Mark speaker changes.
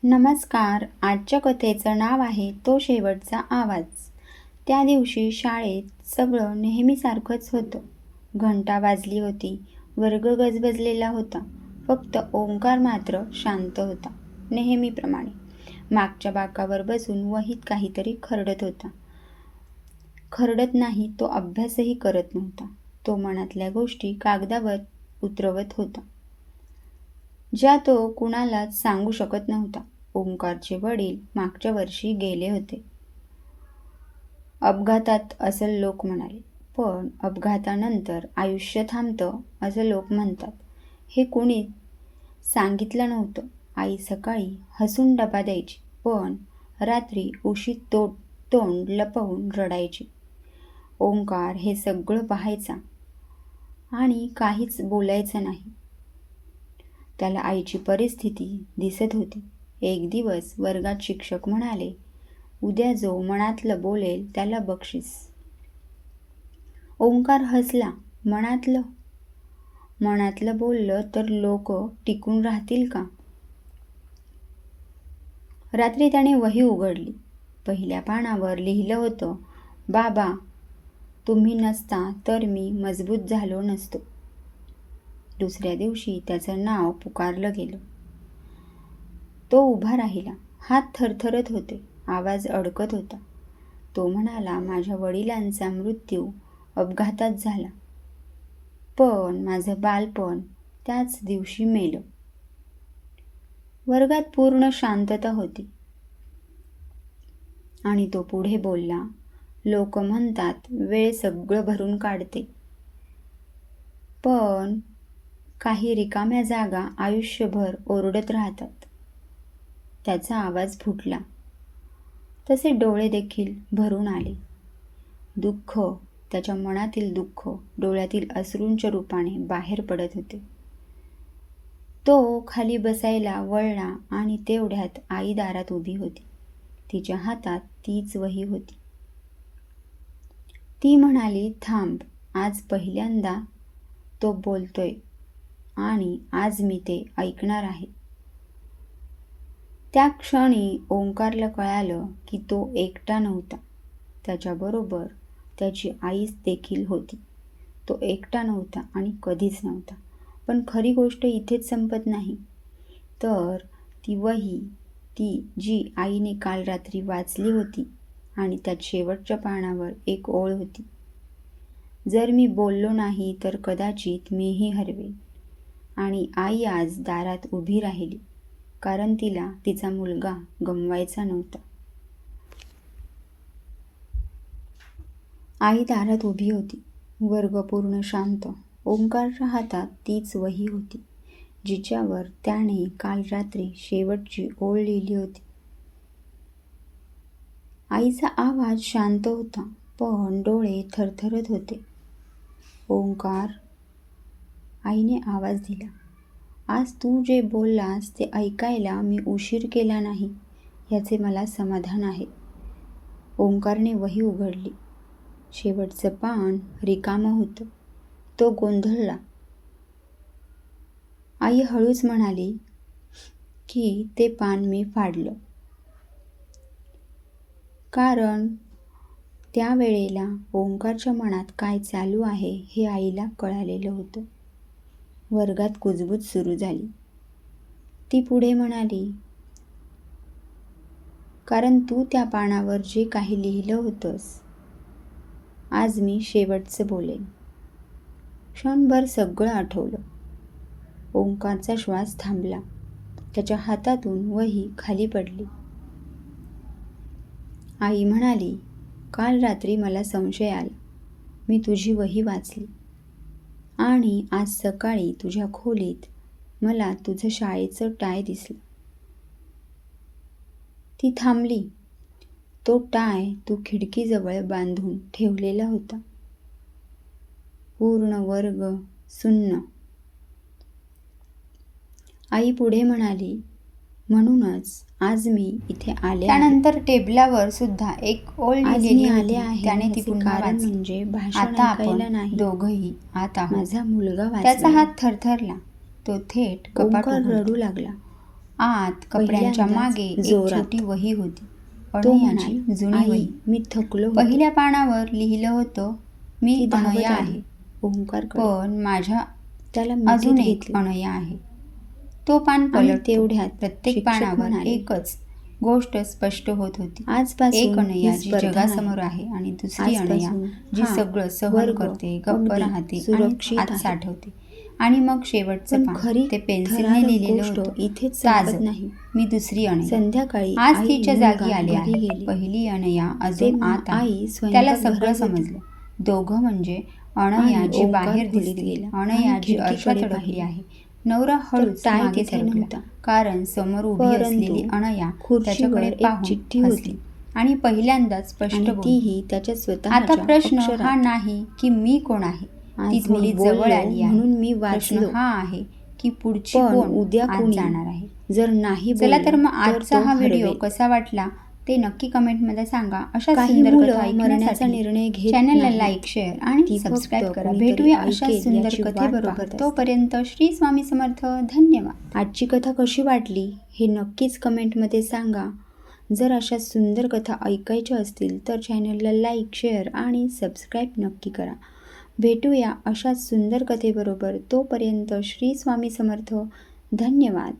Speaker 1: नमस्कार. आजच्या कथेचं नाव आहे तो शेवटचा आवाज. त्या दिवशी शाळेत सगळं नेहमीसारखंच होतं. घंटा वाजली होती. वर्ग गजबजलेला होता. फक्त ओंकार मात्र शांत होता. नेहमीप्रमाणे मागच्या बाकावर बसून वहीत काहीतरी खरडत होता. खरडत नाही, तो अभ्यासही करत नव्हता. तो मनातल्या गोष्टी कागदावर उतरवत होता, ज्या तो कुणालाच सांगू शकत नव्हता. ओंकारचे वडील मागच्या वर्षी गेले होते. अपघातात असं लोक म्हणाले. पण अपघातानंतर आयुष्य थांबतं असं लोक म्हणतात, हे कुणी सांगितलं नव्हतं. आई सकाळी हसून डबा द्यायची, पण रात्री उशीत तोंड लपवून रडायची. ओंकार हे सगळं पाहायचा आणि काहीच बोलायचं नाही. त्याला आईची परिस्थिती दिसत होती. एक दिवस वर्गात शिक्षक म्हणाले, उद्या जो मनातलं बोलेल त्याला बक्षीस. ओंकार हसला. मनातलं बोललं तर लोक टिकून राहतील का? रात्री त्याने वही उघडली. पहिल्या पानावर लिहिलं होतं, बाबा, तुम्ही नसता तर मी मजबूत झालो नसतो. दुसऱ्या दिवशी त्याचं नाव पुकारलं गेलं. तो उभा राहिला. हात थरथरत होते. आवाज अडकत होता. तो म्हणाला, माझ्या वडिलांचा मृत्यू अपघातात झाला, पण माझं बालपण त्याच दिवशी मेलं. वर्गात पूर्ण शांतता होती आणि तो पुढे बोलला, लोक म्हणतात वेळ सगळं भरून काढते, पण काही रिकाम्या जागा आयुष्यभर ओरडत राहतात. त्याचा आवाज फुटला. तसे डोळे देखील भरून आले. दुःख, त्याच्या मनातील दुःख डोळ्यातील अश्रूंच्या रूपाने बाहेर पडत होते. तो खाली बसायला वळला आणि तेवढ्यात आई दारात उभी होती. तिच्या हातात तीच वही होती. ती म्हणाली, थांब, आज पहिल्यांदा तो बोलतोय आणि आज मी ते ऐकणार आहे. त्या क्षणी ओंकारला कळालं की तो एकटा नव्हता. त्याच्याबरोबर त्याची आई देखील होती. तो एकटा नव्हता आणि कधीच नव्हता. पण खरी गोष्ट इथेच संपत नाही. तर ती वही, ती जी आईने काल रात्री वाचली होती आणि त्यात शेवटच्या पानावर एक ओळ होती, जर मी बोललो नाही तर कदाचित मीही हरवेन. आणि आई आज दारात उभी राहिली, कारण तिला तिचा मुलगा गमवायचा नव्हता. आई दारात उभी होती. वर्ग पूर्ण शांत. ओंकारच्या हातात तीच वही होती, जिच्यावर त्याने काल रात्री शेवटची ओळ लिहिली होती. आईचा आवाज शांत होता, पण डोळे थरथरत होते. ओंकार, आईने आवाज दिला, आज तू जे बोललास ते ऐकायला मी उशीर केला नाही, याचे मला समाधान आहे. ओंकारने वही उघडली. शेवटचं पान रिकामं होतं. तो गोंधळला. आई हळूच म्हणाली की ते पान मी फाडलं, कारण त्यावेळेला ओंकारच्या मनात काय चालू आहे हे आईला कळालेलं होतं. वर्गात कुजबूज सुरू झाली. ती पुढे म्हणाली, कारण तू त्या पानावर जे काही लिहिलं होतंस, आज मी शेवटचं बोलेन. क्षणभर सगळं आठवलं. ओंकारचा श्वास थांबला. त्याच्या हातातून वही खाली पडली. आई म्हणाली, काल रात्री मला संशय आला. मी तुझी वही वाचली आणि आज सकाळी तुझ्या खोलीत मला तुझं शाळेचं टाय दिसलं. ती थांबली. तो टाय तू खिडकीजवळ बांधून ठेवलेला होता. पूर्ण वर्ग सुन्न. आई पुढे म्हणाली, म्हणूनच आज मी इथे आले. त्यानंतर टेबलावर सुद्धा एक ओळ लिहिलेली आले आहे. त्याने ती पुन्हा वाचली. म्हणजे भाषण ऐकायला नाही, दोघंही आता माझा मुलगा वाचला. त्याचा हात थरथरला. तो थेट कपाटावर रडू लागला. आत कपड्यांच्या मागे एक
Speaker 2: जोरात.
Speaker 1: छोटी वही होती.
Speaker 2: तो
Speaker 1: अनयाची
Speaker 2: म्हणाला,
Speaker 1: जुनी
Speaker 2: "आई,
Speaker 1: वही.
Speaker 2: मी थकलो होतो."
Speaker 1: पहिल्या पानावर लिहिलं होतं, मी
Speaker 2: ती धावत
Speaker 1: अनया
Speaker 2: आली
Speaker 1: आहे,
Speaker 2: ओंकारकडे.
Speaker 1: पण माझ्या
Speaker 2: त्याला
Speaker 1: अजून
Speaker 2: मिठीत
Speaker 1: एक
Speaker 2: घेतले.
Speaker 1: अनया आहे. तो पान
Speaker 2: आणि
Speaker 1: पलटतो.
Speaker 2: तेवढ्यात
Speaker 1: प्रत्येक
Speaker 2: शिक्षक
Speaker 1: पानावर
Speaker 2: म्हणाले,
Speaker 1: एकच गोष्ट स्पष्ट होत होती.
Speaker 2: आजपासून
Speaker 1: एक अनया
Speaker 2: ही
Speaker 1: जी
Speaker 2: स्पर्धा
Speaker 1: जगासमोर
Speaker 2: नाही.
Speaker 1: आहे आणि दुसरी अनया
Speaker 2: आजपासून
Speaker 1: जी
Speaker 2: हा
Speaker 1: सगळं सहन
Speaker 2: वर्ग
Speaker 1: करते, गप्प
Speaker 2: अगदी
Speaker 1: राहते आणि
Speaker 2: सुरक्षित
Speaker 1: आत
Speaker 2: आहे.
Speaker 1: साठवते. आणि मग शेवटचं
Speaker 2: पण
Speaker 1: पान
Speaker 2: खरी
Speaker 1: ते पेन्सिलने
Speaker 2: थरारक
Speaker 1: लिहिलेलं
Speaker 2: गोष्ट
Speaker 1: होतं.
Speaker 2: इथेच संपत
Speaker 1: ताजं,
Speaker 2: नाही.
Speaker 1: मी दुसरी अनया.
Speaker 2: संध्याकाळी
Speaker 1: आज
Speaker 2: आई
Speaker 1: तिच्या
Speaker 2: मुलगा
Speaker 1: जागी आली
Speaker 2: घरी
Speaker 1: आहे.
Speaker 2: गेली.
Speaker 1: पहिली अनया अजून
Speaker 2: तेव्हा
Speaker 1: आत आहे.
Speaker 2: आई
Speaker 1: त्याला
Speaker 2: स्वयंपाकघरात
Speaker 1: सगळं
Speaker 2: होती.
Speaker 1: समजलं. दोघं म्हणजे अनया
Speaker 2: आणि
Speaker 1: जी
Speaker 2: ओंकार
Speaker 1: बाहेर
Speaker 2: खोलीत
Speaker 1: दिसते,
Speaker 2: गेला
Speaker 1: अनया
Speaker 2: आणि
Speaker 1: जी
Speaker 2: खिडकीकडे
Speaker 1: आरशात अडकली
Speaker 2: पाहिले.
Speaker 1: आहे. नवरा हळूच
Speaker 2: टाय
Speaker 1: मागे
Speaker 2: तिथे
Speaker 1: सरकला,
Speaker 2: नव्हता.
Speaker 1: कारण समोर उभी
Speaker 2: परंतु
Speaker 1: असलेली अनया
Speaker 2: खुर्चीवर
Speaker 1: त्याच्याकडे
Speaker 2: एक
Speaker 1: पाहून
Speaker 2: चिठ्ठी
Speaker 1: हसली
Speaker 2: होती.
Speaker 1: आणि पहिल्यांदाच स्पष्ट
Speaker 2: आणि
Speaker 1: बोलली.
Speaker 2: तीही त्याच्या
Speaker 1: आता
Speaker 2: स्वतःच्या
Speaker 1: प्रश्न हा
Speaker 2: अक्षरात.
Speaker 1: नाही की मी कोण आहे, ती
Speaker 2: आज मी
Speaker 1: थोडी
Speaker 2: बोललो
Speaker 1: जवळ आली आहे.
Speaker 2: म्हणून मी
Speaker 1: प्रश्न
Speaker 2: वाचलो.
Speaker 1: हा आहे की पुढची
Speaker 2: पण
Speaker 1: कोण
Speaker 2: उद्या
Speaker 1: आत
Speaker 2: कोणी
Speaker 1: जाणार आहे.
Speaker 2: जर नाही
Speaker 1: चला तर
Speaker 2: बोललं
Speaker 1: मग
Speaker 2: तर
Speaker 1: आजचा
Speaker 2: तो
Speaker 1: हा व्हिडिओ
Speaker 2: हरवेल.
Speaker 1: कसा वाटला ते नक्की कमेंटमध्ये सांगा. अशा
Speaker 2: काही
Speaker 1: सुंदर
Speaker 2: मुलं
Speaker 1: कथा
Speaker 2: मरण्याचा
Speaker 1: ऐकण्यासाठी
Speaker 2: निर्णय घेत
Speaker 1: चॅनलला
Speaker 2: नाहीत.
Speaker 1: लाईक, शेअर आणि
Speaker 2: ती फक्त
Speaker 1: सबस्क्राईब करा.
Speaker 2: कोणीतरी
Speaker 1: भेटूया अशा
Speaker 2: ऐकेल
Speaker 1: सुंदर
Speaker 2: याची वाट
Speaker 1: कथेबरोबर.
Speaker 2: पाहत असते.
Speaker 1: तोपर्यंत श्री स्वामी समर्थ. धन्यवाद.
Speaker 2: आजची कथा कशी वाटली हे नक्कीच कमेंटमध्ये सांगा. जर अशा सुंदर कथा ऐकायच्या असतील तर चॅनलला लाईक, शेअर आणि सबस्क्राईब नक्की करा. भेटूया अशा सुंदर कथेबरोबर. तोपर्यंत श्री स्वामी समर्थ. धन्यवाद.